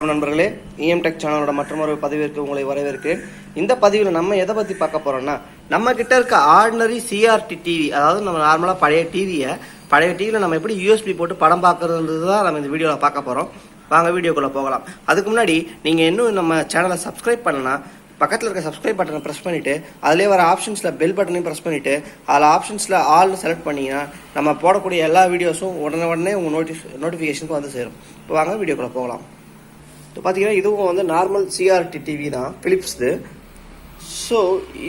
நண்பர்களே, EMTECH சேனலோட மற்றொரு பதிவிற்கு உங்களை வரவேற்கிறேன். இந்த பதிவில் நம்ம எதை பற்றி பார்க்க போகிறோம்னா, நம்ம கிட்ட இருக்க ஆர்டினரி CRT TV, அதாவது நம்ம நார்மலாக பழைய டிவியில் நம்ம எப்படி USB போட்டு படம் பார்க்கறதுன்றது தான் நம்ம இந்த வீடியோவில் பார்க்க போகிறோம். வாங்க வீடியோக்குள்ளே போகலாம். அதுக்கு முன்னாடி நீங்கள் இன்னும் நம்ம சேனலை சப்ஸ்கிரைப் பண்ணனா பக்கத்தில் இருக்க சப்ஸ்கிரைப் பட்டனை ப்ரெஸ் பண்ணிவிட்டு அதிலே வர ஆப்ஷன்ஸில் பெல் பட்டனையும் ப்ரெஸ் பண்ணிவிட்டு அதில் ஆப்ஷன்ஸில் ஆல் செலக்ட் பண்ணிங்கன்னா நம்ம போடக்கூடிய எல்லா வீடியோஸும் உடனே உங்கள் நோட்டிஃபிகேஷனுக்கு வந்து சேரும். இப்போ வாங்க வீடியோக்குள்ளே போகலாம். இப்போ பார்த்தீங்கன்னா இதுவும் வந்து நார்மல் CRT TV தான், பிலிப்ஸ்து. ஸோ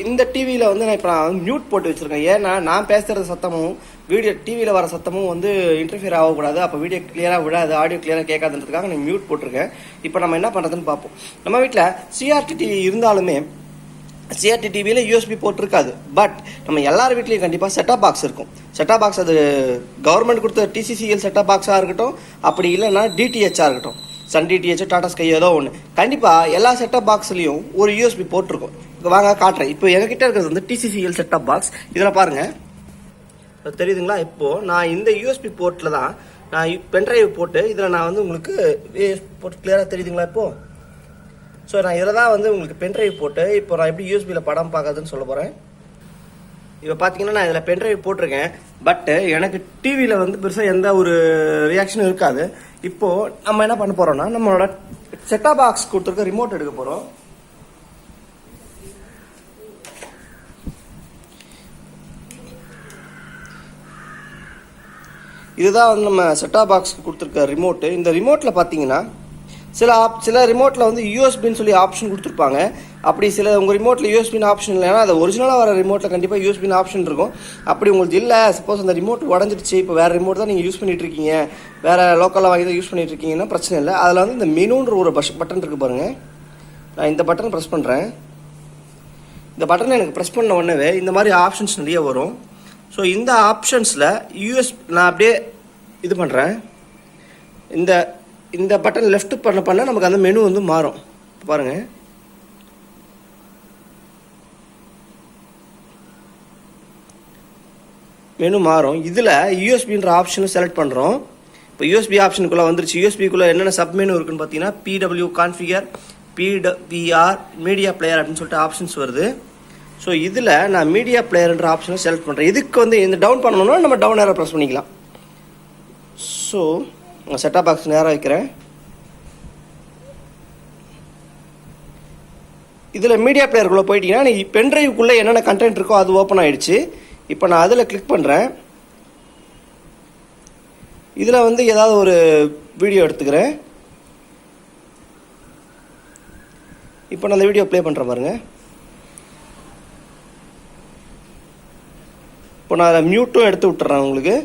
இந்த டிவியில் வந்து நான் மியூட் போட்டு வச்சுருக்கேன். ஏன்னா நான் பேசுகிற சத்தமும் வீடியோ டிவியில் வர சத்தமும் வந்து இன்டர்ஃபியர் ஆகக்கூடாது, அப்போ வீடியோ கிளியராக விடாது, ஆடியோ கிளியராக கேட்காதுன்றதுக்காக நான் மியூட் போட்டிருக்கேன். இப்போ நம்ம என்ன பண்ணுறதுன்னு பார்ப்போம். நம்ம வீட்டில் CRT TV இருந்தாலுமே CRT டிவியில் USB போட்டிருக்காது. பட் நம்ம எல்லார் வீட்லேயும் கண்டிப்பாக செட்டாப் பாக்ஸ் இருக்கும். செட்டாப் பாக்ஸ் அது கவர்மெண்ட் கொடுத்த TCCL செட்டாப் பாக்ஸாக இருக்கட்டும், அப்படி இல்லைன்னா DTHஆக இருக்கட்டும், சன் DTH, டாடா ஸ்கை, ஏதோ ஒன்று, கண்டிப்பாக எல்லா செட்டப் பாக்ஸ்லேயும் ஒரு USB போட்டிருக்கும். இப்போ வாங்க காட்டுறேன். இப்போ எங்ககிட்ட இருக்கிறது வந்து TCCL செட்டப் பாக்ஸ். இதில் பாருங்கள், தெரியுதுங்களா? இப்போது நான் இந்த USB போர்ட்டில் தான் நான் பென்ட்ரைவ் போட்டு இதில் நான் வந்து உங்களுக்கு போட்டு கிளியராக தெரியுதுங்களா? இப்போது ஸோ நான் இதில் தான் வந்து உங்களுக்கு பென்ட்ரைவ் போட்டு இப்போ நான் எப்படி USBயில் படம் பார்க்கறதுன்னு சொல்ல போகிறேன். இப்போ பார்த்தீங்கன்னா நான் இதில் பென்ட்ரைவ் போட்டிருக்கேன். பட்டு எனக்கு டிவியில் வந்து பெருசாக எந்த ஒரு ரியாக்ஷனும் இருக்காது. இப்போது நம்ம என்ன பண்ண போகிறோம்னா, நம்மளோட செட்டாப் பாக்ஸ் கொடுத்துருக்க ரிமோட் எடுக்க போகிறோம். இதுதான் வந்து நம்ம செட்டாப் பாக்ஸ்க்கு கொடுத்துருக்க ரிமோட்டு. இந்த ரிமோட்டில் பார்த்தீங்கன்னா சில ரிமோட்டில் வந்து யூஎஸ்பின்னு சொல்லி ஆப்ஷன் கொடுத்துருப்பாங்க. அப்படி சில உங்கள் ரிமோட்டில் யூஎஸ்பின்னு ஆப்ஷன் இல்லைன்னா அது ஒரிஜினலாக வர ரிமோட்டில் கண்டிப்பாக யூஎஸ்பின்னு ஆப்ஷன் இருக்கும். அப்படி உங்களுக்கு இல்லை, சப்போஸ் அந்த ரிமோட் உடஞ்சிடுச்சு, இப்போ வேறு ரிமோட் தான் நீங்கள் யூஸ் பண்ணிகிட்டு இருக்கீங்க, வேறு லோக்கலில் வாங்கி தான் யூஸ் பண்ணிகிட்டு இருக்கீங்கன்னா பிரச்சனை இல்லை. அதில் வந்து இந்த மெனுன்ற ஒரு பட்டன் இருக்குது பாருங்கள். நான் இந்த பட்டன் ப்ரெஸ் பண்ணுறேன். இந்த பட்டனை எனக்கு ப்ரெஸ் பண்ண உடனே இந்த மாதிரி ஆப்ஷன்ஸ் நிறைய வரும். ஸோ இந்த ஆப்ஷன்ஸில் நான் அப்படியே இது பண்ணுறேன். இந்த பட்டன் லெஃப்ட் பண்ண நமக்கு அந்த மெனு வந்து மாறும். பாருங்கள், மெனு மாறும். இதில் யூஎஸ்பின்ற ஆப்ஷனும் செலக்ட் பண்ணுறோம். இப்போ USB ஆப்ஷனுக்குள்ளே வந்துருச்சு. USBக்குள்ளே என்னென்ன சப் மெனு இருக்குன்னு பார்த்தீங்கன்னா PW configure, PWR, media player அப்படின்னு சொல்லிட்டு ஆப்ஷன்ஸ் வருது. ஸோ இதில் நான் மீடியா பிளேயர்ன்ற ஆப்ஷனை செலக்ட் பண்ணுறேன். இதுக்கு வந்து இந்த டவுன் பண்ணணும்னா நம்ம டவுன் நேராக ப்ரெஸ் பண்ணிக்கலாம். ஸோ நான் செட்டாப் பாக்ஸ் நேராக வைக்கிறேன். இதில் மீடியா பிளேயருக்குள்ளே போயிட்டீங்கன்னா நீ பென்ட்ரைவுக்குள்ளே என்னென்ன கண்டென்ட் இருக்கோ அது ஓப்பன் ஆகிடுச்சு. இப்போ நான் அதில் கிளிக் பண்ணுறேன். இதில் வந்து ஏதாவது ஒரு வீடியோ எடுத்துக்கிறேன். இப்போ நான் அந்த வீடியோ ப்ளே பண்ணுறேன் பாருங்கள். இப்போ நான் அதை மியூட்டும் எடுத்து விட்டுறேன் உங்களுக்கு.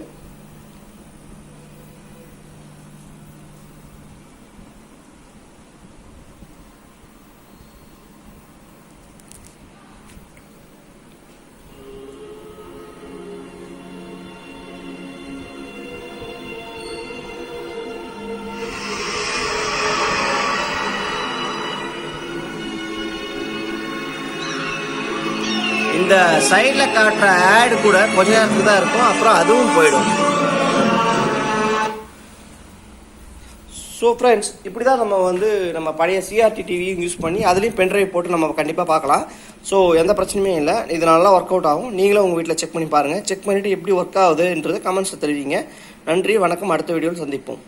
இந்த சைடில் காட்டுற ஆட் கூட கொஞ்ச நேரத்துக்கு தான் இருக்கும், அப்புறம் அதுவும் போயிடும். ஸோ ஃப்ரெண்ட்ஸ், இப்படி தான் நம்ம பழைய CRT டிவியும் யூஸ் பண்ணி அதுலேயும் பென்ட்ரைவ் போட்டு நம்ம கண்டிப்பாக பார்க்கலாம். ஸோ எந்த பிரச்சனையுமே இல்லை, இது நல்லா ஒர்க் அவுட் ஆகும். நீங்களும் உங்கள் வீட்டில் செக் பண்ணி பாருங்கள். செக் பண்ணிவிட்டு எப்படி ஒர்க் ஆகுதுன்றது கமெண்ட்ஸில் தெரிவிங்க. நன்றி, வணக்கம். அடுத்த வீடியோவில் சந்திப்போம்.